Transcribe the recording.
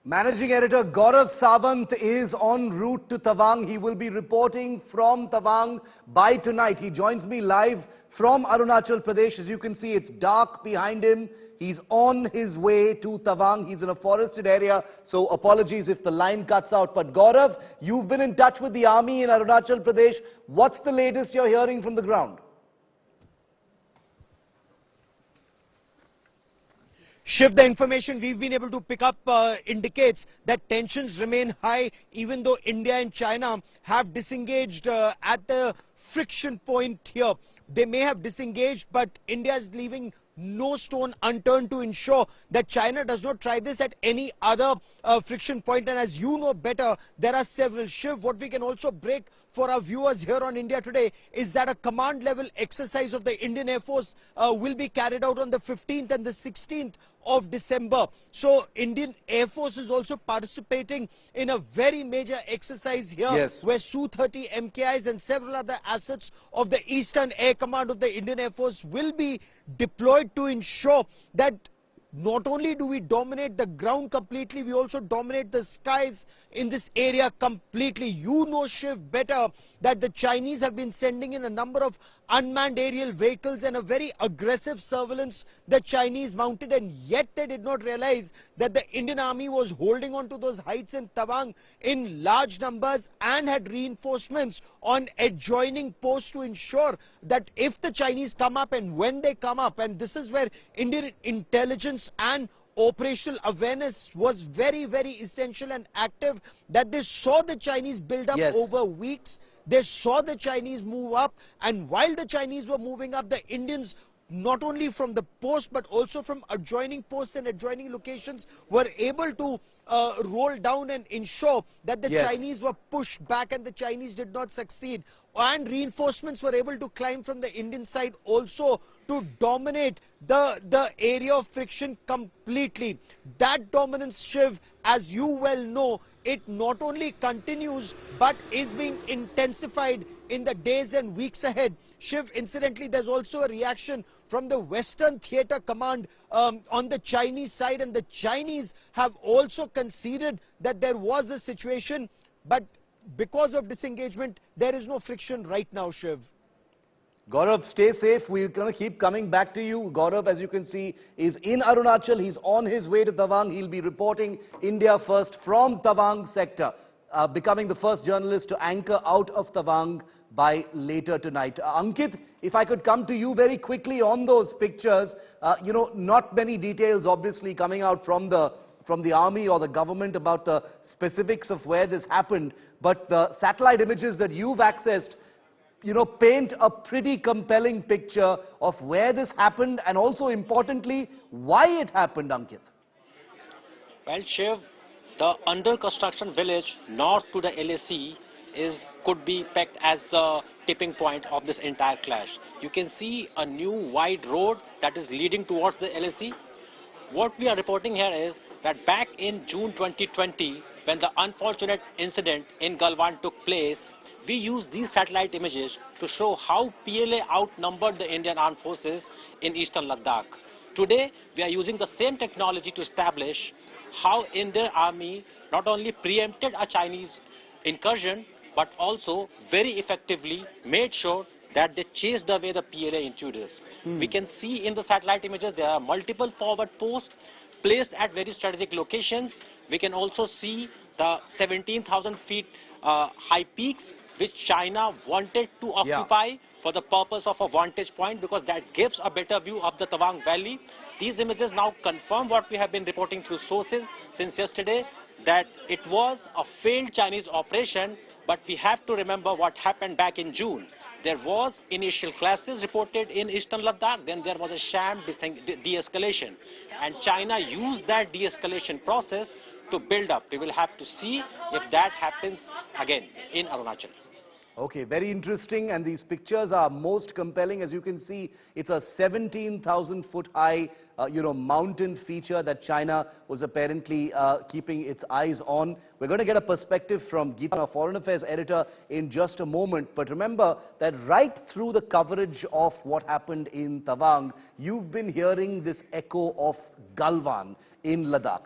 Managing editor Gaurav Sawant is en route to Tawang. He will be reporting from Tawang by tonight. He joins me live from Arunachal Pradesh. As you can see, it's dark behind him. He's on his way to Tawang. He's in a forested area, so apologies if the line cuts out. But Gaurav, you've been in touch with the army in Arunachal Pradesh. What's the latest you're hearing from the ground? Shiv, the information we've been able to pick up indicates that tensions remain high, even though India and China have disengaged at the friction point here. They may have disengaged, but India is leaving no stone unturned to ensure that China does not try this at any other friction point. And as you know better, there are several. Shiv, what we can also break for our viewers here on India Today is that a command level exercise of the Indian Air Force will be carried out on the 15th and the 16th of December. So Indian Air Force is also participating in a very major exercise here, yes, where Su-30 MKIs and several other assets of the Eastern Air Command of the Indian Air Force will be deployed to ensure that not only do we dominate the ground completely, we also dominate the skies in this area completely. You know, Shiv, better that the Chinese have been sending in a number of unmanned aerial vehicles and a very aggressive surveillance the Chinese mounted, and yet they did not realize that the Indian Army was holding on to those heights in Tawang in large numbers and had reinforcements on adjoining posts to ensure that if the Chinese come up and when they come up, and this is where Indian intelligence and operational awareness was very, very essential and active, that they saw the Chinese build up, yes, over weeks. They saw the Chinese move up, and while the Chinese were moving up, the Indians, not only from the post but also from adjoining posts and adjoining locations, were able to roll down and ensure that the, yes, Chinese were pushed back, and the Chinese did not succeed. And reinforcements were able to climb from the Indian side also to dominate the area of friction completely. That dominance, Shiv, as you well know, it not only continues but is being intensified in the days and weeks ahead. Shiv, incidentally, there's also a reaction from the Western Theatre Command on the Chinese side, and the Chinese have also conceded that there was a situation, but because of disengagement, there is no friction right now, Shiv. Gaurav, stay safe. We're going to keep coming back to you. Gaurav, as you can see, is in Arunachal. He's on his way to Tawang. He'll be reporting India First from Tawang sector, becoming the first journalist to anchor out of Tawang by later tonight. Ankit, if I could come to you very quickly on those pictures, you know, not many details obviously coming out from the army or the government about the specifics of where this happened, but the satellite images that you've accessed, you know, paint a pretty compelling picture of where this happened and also importantly, why it happened, Ankit. Well, Shiv, the under construction village north to the LAC could be pegged as the tipping point of this entire clash. You can see a new wide road that is leading towards the LAC. What we are reporting here is that back in June 2020, when the unfortunate incident in Galwan took place, we used these satellite images to show how PLA outnumbered the Indian Armed Forces in eastern Ladakh. Today, we are using the same technology to establish how Indian Army not only preempted a Chinese incursion, but also very effectively made sure that they chased away the PLA intruders. We can see in the satellite images there are multiple forward posts placed at very strategic locations. We can also see the 17,000 feet high peaks which China wanted to occupy for the purpose of a vantage point, because that gives a better view of the Tawang Valley. These images now confirm what we have been reporting through sources since yesterday, that it was a failed Chinese operation, but we have to remember what happened back in June. There was initial clashes reported in eastern Ladakh, then there was a sham de-escalation, and China used that de-escalation process to build up. We will have to see if that happens again in Arunachal. Okay, very interesting, and these pictures are most compelling. As you can see, it's a 17,000 foot high, you know, mountain feature that China was apparently keeping its eyes on. We're going to get a perspective from Geeta, our foreign affairs editor, in just a moment. But remember that right through the coverage of what happened in Tawang, you've been hearing this echo of Galwan in Ladakh.